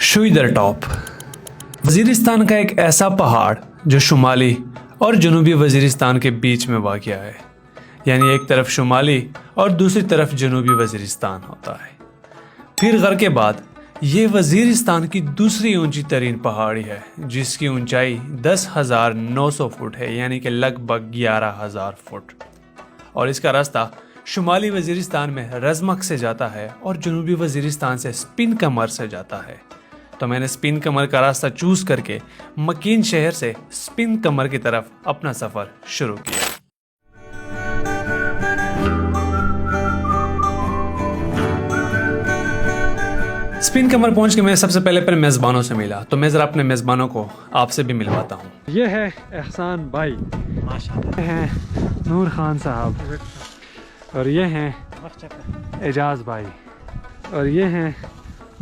शुइदर top Waziristan का एक ऐसा पहाड़ जो शुमाली और जनूबी वज़ीरिस्तान के बीच में वाक़या है, यानी एक तरफ शुमाली और दूसरी तरफ जनूबी वज़ीरिस्तान होता है। फिर ग़र के बाद ये वज़ीरिस्तान की दूसरी ऊंची तरीन पहाड़ी है, जिसकी ऊंचाई 10,900 फुट है, यानी कि लगभग 11,000 फुट। और इसका रास्ता शुमाली वज़ीरिस्तान में रज़मक से जाता है और जनूबी वज़ीरिस्तान से स्पिन कमर से जाता है। तो मैंने स्पिन कमर का रास्ता चूज़ करके मकीन शहर से स्पिन कमर की तरफ अपना सफ़र शुरू किया। स्पिन कमर पहुंच के मैं सबसे पहले अपने मेज़बानों से मिला, तो मैं ज़रा अपने मेज़बानों को आपसे भी मिलवाता हूँ। ये है एहसान भाई, माशाल्लाह, हैं नूर खान साहब, और ये हैं एजाज भाई, और ये हैं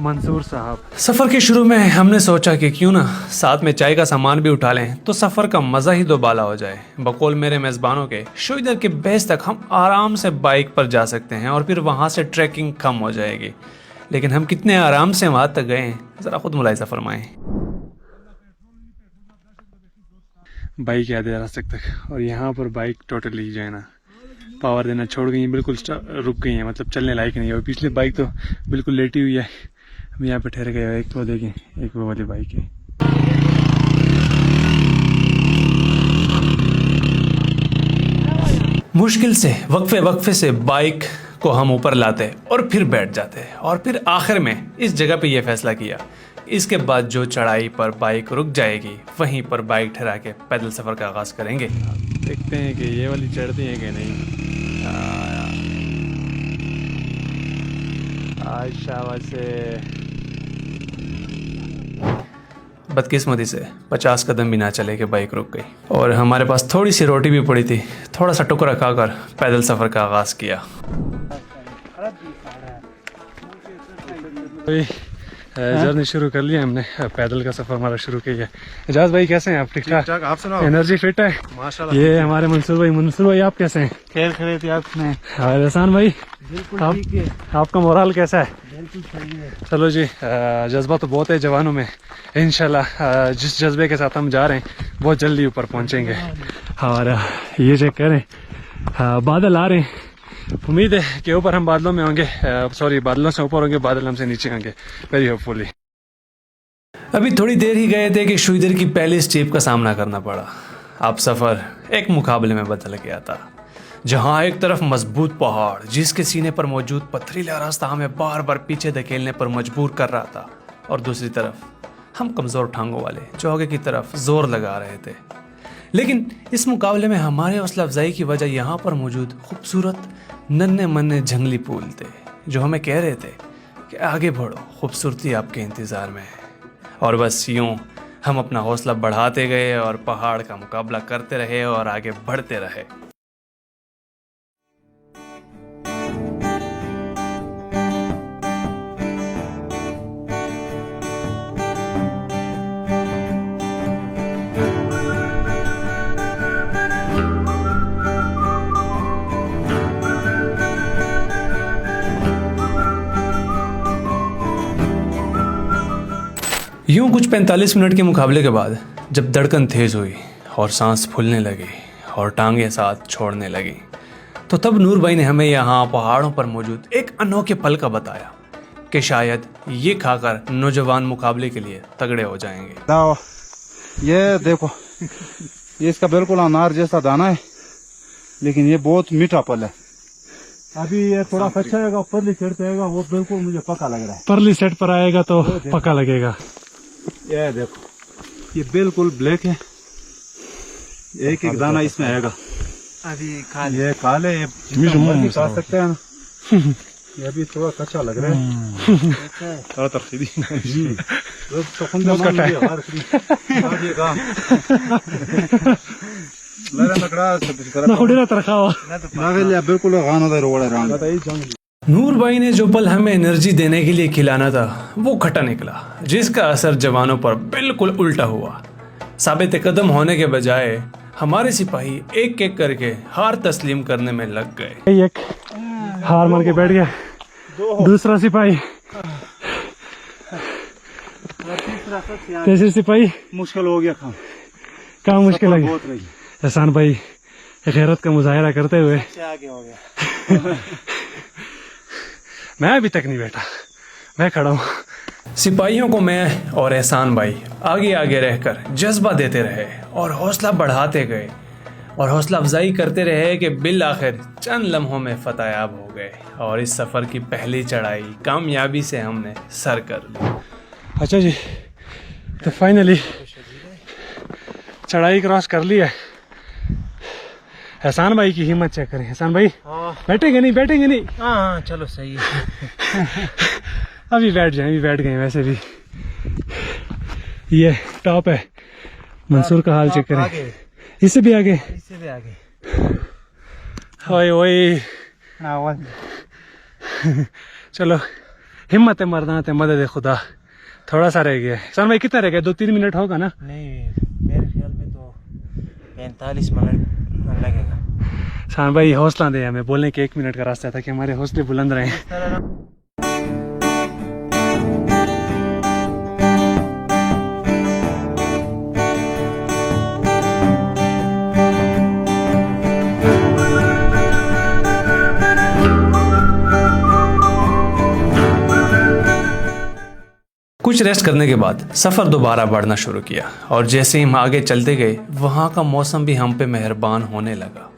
मंसूर साहब। सफ़र के शुरू में हमने सोचा कि क्यों ना साथ में चाय का सामान भी उठा लें, तो सफ़र का मज़ा ही दोबाला हो जाए। बकौल मेरे मेज़बानों के शुइदर के बेस तक हम आराम से बाइक पर जा सकते हैं और फिर वहाँ से ट्रैकिंग कम हो जाएगी। लेकिन हम कितने आराम से वहाँ तक गए, ज़रा खुद मुलाहिज़ा फरमाएं। बाइक याद है रास्ते तक, और यहाँ पर बाइक टोटली जो है ना पावर देना छोड़ गई है, बिल्कुल रुक गई है, मतलब चलने लायक नहीं है। और पिछली बाइक तो बिल्कुल लेटी हुई है। हम यहाँ पे ठहर गए, एक तो देखें, एक वो वाली बाइक है। मुश्किल से वक्फे से बाइक को हम ऊपर लाते और फिर बैठ जाते, और फिर आखिर में इस जगह पे ये फैसला किया, इसके बाद जो चढ़ाई पर बाइक रुक जाएगी वहीं पर बाइक ठहरा के पैदल सफ़र का आगाज़ करेंगे। देखते हैं कि ये वाली चढ़ती है कि नहीं। बदकिस्मती से 50 कदम भी ना चले कि बाइक रुक गई, और हमारे पास थोड़ी सी रोटी भी पड़ी थी। थोड़ा सा टुकड़ा खाकर पैदल सफ़र का आगाज़ किया। जर्नी शुरू कर लिया हमने, पैदल का सफर हमारा शुरू किया। एजाज भाई कैसे हैं आप? ठीक ठाक, आप सुनाओ? एनर्जी फिट है माशाल्लाह। ये हमारे मंसूर भाई आप कैसे हैं? खेल खड़े थे आपने। और एहसान भाई आपका मोराल कैसा है? बिल्कुल सही है। चलो जी, जज्बा तो बहुत है जवानों में। इंशाल्लाह जिस जज्बे के साथ हम जा रहे हैं बहुत जल्दी ऊपर पहुंचेंगे। और ये चेक करें, बादल आ रहे हैं। उम्मीद है कि ऊपर हम बादलों में होंगे, सॉरी बादलों से ऊपर होंगे, बादल हमसे नीचे होंगे, वेरी होपफुली। अभी थोड़ी देर ही गए थे कि शुइदर की पहली स्टेप का सामना करना पड़ा। अब सफ़र एक मुकाबले में बदल गया था, जहां एक तरफ मजबूत पहाड़ जिसके सीने पर मौजूद पथरीला रास्ता हमें बार बार पीछे धकेलने पर मजबूर कर रहा था, और दूसरी तरफ हम कमज़ोर टांगों वाले जो आगे की तरफ जोर लगा रहे थे। लेकिन इस मुकाबले में हमारे हौसला अफजाई की वजह यहाँ पर मौजूद खूबसूरत नन्हे मन्ने जंगली फूल थे, जो हमें कह रहे थे कि आगे बढ़ो, खूबसूरती आपके इंतज़ार में है। और बस यूँ हम अपना हौसला बढ़ाते गए और पहाड़ का मुकाबला करते रहे और आगे बढ़ते रहे। यूँ कुछ 45 मिनट के मुकाबले के बाद जब धड़कन तेज़ हुई और सांस फूलने लगी और टांगें साथ छोड़ने लगी, तो तब नूर भाई ने हमें यहाँ पहाड़ों पर मौजूद एक अनोखे फल का बताया कि शायद ये खाकर नौजवान मुकाबले के लिए तगड़े हो जाएंगे। ये देखो, ये इसका बिल्कुल अनार जैसा दाना है, लेकिन ये बहुत मीठा फल है। अभी ये थोड़ा कच्चा आएगा, परली सेट पे आएगा, वो बिल्कुल मुझे पका लग रहा है। परली सेट पर आएगा तो पका लगेगा। ये देखो, ये बिल्कुल ब्लैक है, एक एक दाना इसमें आएगा। अभी ये काले खा सकते हैं ना। ये अभी थोड़ा कच्चा लग रहा है। थोड़ा तरखीदी बिल्कुल। नूर भाई ने जो पल हमें एनर्जी देने के लिए खिलाना था वो खट्टा निकला, जिसका असर जवानों पर बिल्कुल उल्टा हुआ। साबित कदम होने के बजाय हमारे सिपाही एक एक करके हार तस्लीम करने में लग गए। एक हार मान के बैठ गया, दूसरा सिपाही तीसरी सिपाही मुश्किल हो गया काम, काम मुश्किल है। बहुत रही। एहसान भाई गैरत का मुजाहरा करते हुए आगे हो गया। मैं अभी तक नहीं बैठा, मैं खड़ा हूँ। सिपाहियों को मैं और एहसान भाई आगे आगे रहकर जज्बा देते रहे और हौसला बढ़ाते गए और हौसला अफजाई करते रहे कि बिल आखिर चंद लम्हों में फतेयाब हो गए और इस सफ़र की पहली चढ़ाई कामयाबी से हमने सर कर ली। अच्छा जी, तो फाइनली चढ़ाई क्रॉस कर ली है। एहसान भाई की हिम्मत चेक करें। एहसान भाई बैठेंगे नहीं, बैठेंगे नहीं। हाँ चलो सही है। अभी बैठ जाए, अभी बैठ गए वैसे भी। ये टॉप है, मंसूर का हाल चेक करें। इससे भी आगे, इससे भी आगे। ओए ओए चलो, हिम्मत है मरना है, मदद है खुदा। थोड़ा सा रह गया। एहसान भाई कितना रह गया? 2-3 मिनट होगा ना? नहीं मेरे ख्याल में तो 45 मिनट लगेगा। एहसान भाई हौसला दे हमें, बोलने के 1 मिनट का रास्ता था कि हमारे हौसले बुलंद रहे। कुछ रेस्ट करने के बाद सफ़र दोबारा बढ़ना शुरू किया और जैसे ही हम आगे चलते गए वहाँ का मौसम भी हम पे मेहरबान होने लगा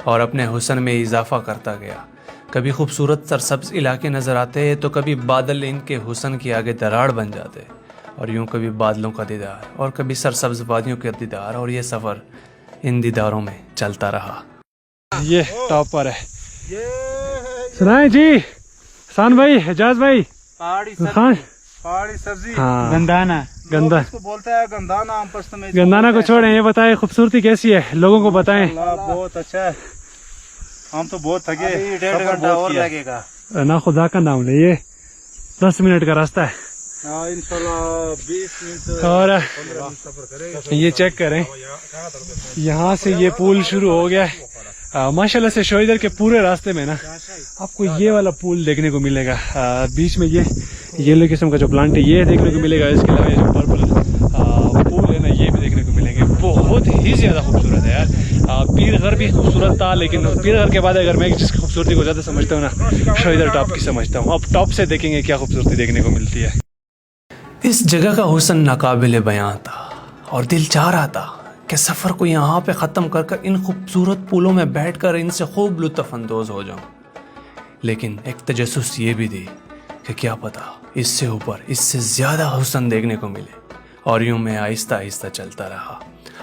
और अपने हुस्न में इजाफा करता गया। कभी खूबसूरत सरसब्ज इलाके नज़र आते तो कभी बादल इनके हुस्न के आगे दरार बन जाते और यूं कभी बादलों का दीदार और कभी सरसब्ज वादियों के दीदार और ये सफ़र इन दीदारों में चलता रहा। ये टॉप पर है, सुनाए जी। एहसान भाई, एजाज भाई, खान पहाड़ी सब्जी, हाँ। गंदाना, गंदा इसको बोलता है गंदाना। हम पश्तो में गंदाना को छोड़ें, ये बताएं खूबसूरती कैसी है, लोगों को बताएं। बहुत अच्छा है। हम तो बहुत थके, 1.5 घंटा और लगेगा ना, खुदा का नाम ले, ये 10 मिनट का रास्ता है इंशाल्लाह 20 मिनट और ये चेक करें, यहाँ से ये पुल शुरू हो गया है। माशाल्लाह से शोइदर के पूरे रास्ते में ना आपको ये वाला पुल देखने को मिलेगा। बीच में ये येलो किस्म का जो प्लांट है ये देखने को मिलेगा। इसके अलावा ये जो पर्पल पुल है ना ये भी देखने को मिलेंगे। बहुत ही ज्यादा खूबसूरत है यार। पीरघर भी खूबसूरत था, लेकिन पीरघर के बाद अगर मैं जिसकी खूबसूरती को ज्यादा समझता हूँ ना, शोइदर टॉप की समझता हूँ। अब टॉप से देखेंगे क्या खूबसूरती देखने को मिलती है। इस जगह का हुस्न नाकाबिले बयां था और दिल चाह रहा था कि सफ़र को यहाँ पे ख़त्म कर कर इन खूबसूरत पुलों में बैठकर इनसे खूब लुत्फ़ अंदोज़ हो जाऊँ। लेकिन एक तजस्सुस ये भी थी कि क्या पता इससे ऊपर इससे ज़्यादा हुस्न देखने को मिले। और यूँ मैं आहिस्ता आहिस्ता चलता रहा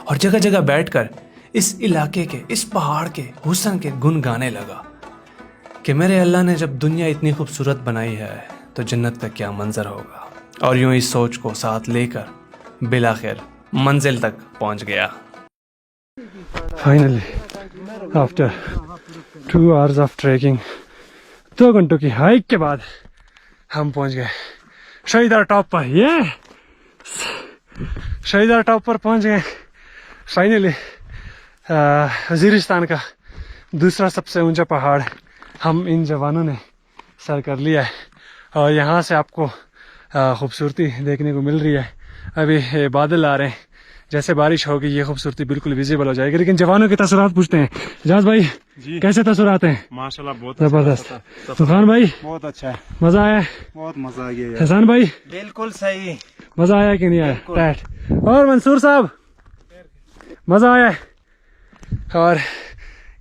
और जगह जगह बैठकर इस इलाके के, इस पहाड़ के हुस्न के गुन गाने लगा कि मेरे अल्लाह ने जब दुनिया इतनी खूबसूरत बनाई है तो जन्नत का क्या मंजर होगा। और यूँ इस सोच को साथ लेकर बिलाखिर मंजिल तक पहुंच गया। Finally after 2 hours of trekking, 2 घंटों की हाइक के बाद हम पहुंच गए शहीदार टॉप पर। ये शहीदार टॉप पर पहुंच गए फाइनली। वजीरिस्तान का दूसरा सबसे ऊंचा पहाड़ हम इन जवानों ने सर कर लिया है और यहाँ से आपको खूबसूरती देखने को मिल रही है। अभी बादल आ रहे हैं, जैसे बारिश होगी ये खूबसूरती बिल्कुल विजिबल हो जाएगी। लेकिन जवानों के तसुरात पूछते हैं। एजाज भाई जी, कैसे तसुरात हैं? माशाल्लाह बहुत जबरदस्त। सुखान भाई बहुत अच्छा है, मजा आया? बहुत मजा आ गया यार। एहसान भाई बिल्कुल सही। मजा आया कि नहीं आया? टाइट। और मंसूर साहब मजा आया? और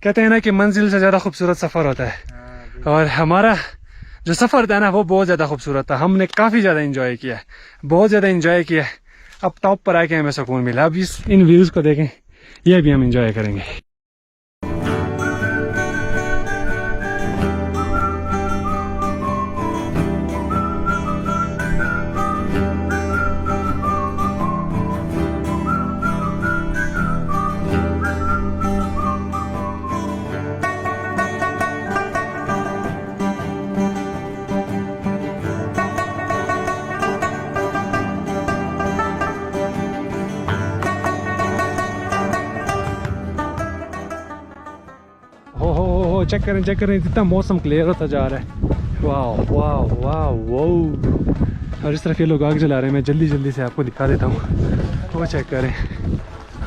कहते हैं ना कि मंजिल से ज्यादा खूबसूरत सफर होता है और हमारा जो सफर था ना वो बहुत ज्यादा खूबसूरत था। हमने काफी ज्यादा एंजॉय किया, बहुत ज्यादा एंजॉय किया। अब टॉप पर आके हमें सुकून मिला। अब इन व्यूज को देखें, ये भी हम एंजॉय करेंगे। चेक करें कितना मौसम क्लियर होता जा रहा है। वाह वाह वाह वाह। और इस तरफ ये लोग आग जला रहे हैं। मैं जल्दी जल्दी से आपको दिखा देता हूँ, वो चेक करें।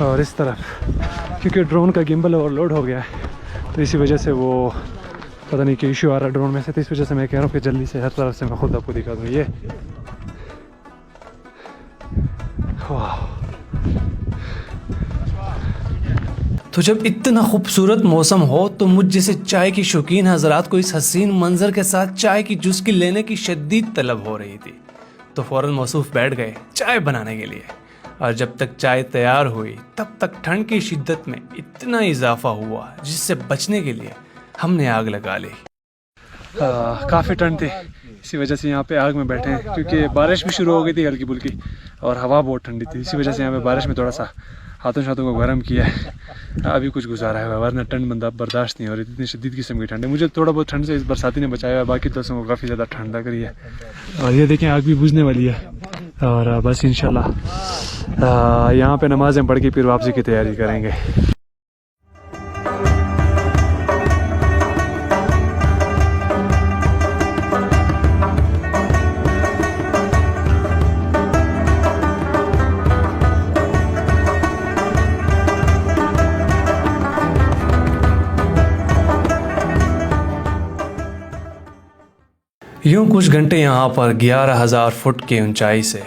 और इस तरफ क्योंकि ड्रोन का गिम्बल ओवरलोड हो गया है तो इसी वजह से वो पता नहीं क्या इशू आ रहा है ड्रोन में से, तो इस वजह से मैं कह रहा हूँ कि जल्दी से हर तरफ से मैं खुद आपको दिखा दूँ। ये वाह, तो जब इतना खूबसूरत मौसम हो तो मुझ जैसे चाय की शौकीन हजरात को इस हसीन मंजर के साथ चाय की चुस्की लेने की शदीद तलब हो रही थी, तो फ़ौरन मौसूफ बैठ गए चाय बनाने के लिए। और जब तक चाय तैयार हुई तब तक ठंड की शिद्दत में इतना इजाफा हुआ जिससे बचने के लिए हमने आग लगा ली। काफ़ी ठंड थी, इसी वजह से यहाँ पे आग में बैठे हैं क्योंकि बारिश भी शुरू हो गई थी हल्की फुल्की और हवा बहुत ठंडी थी। इसी वजह से यहाँ पे बारिश में थोड़ा सा हाथों शाथों को गर्म किया है, अभी कुछ गुजारा है, वरना ठंड बंदा बर्दाश्त नहीं हो रही, इतनी शदीद किस्म की ठंड है। मुझे थोड़ा बहुत ठंड से इस बरसाती ने बचाया है, बाकी दोस्तों को काफ़ी ज़्यादा ठंड लग रही है। और ये देखें आग भी बुझने वाली है और बस इंशाल्लाह यहाँ पे नमाज़ें पढ़ के फिर वापसी की तैयारी करेंगे। यूँ कुछ घंटे यहाँ पर 11,000 फुट की ऊंचाई से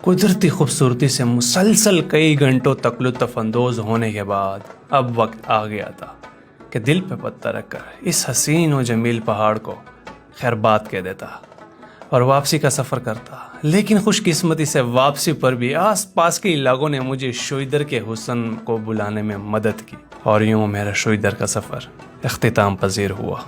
कुदरती खूबसूरती से मुसलसल कई घंटों तक लुत्फ़अंदोज़ होने के बाद अब वक्त आ गया था कि दिल पे पत्थर रखकर इस हसीन और जमील पहाड़ को खैरबाद कह देता और वापसी का सफ़र करता। लेकिन खुशकिस्मती से वापसी पर भी आस पास के इलाकों ने मुझे शुइदर के हुस्न को बुलाने में मदद की और यूँ मेरा शुइदर का सफ़र इख्तिताम पजीर हुआ।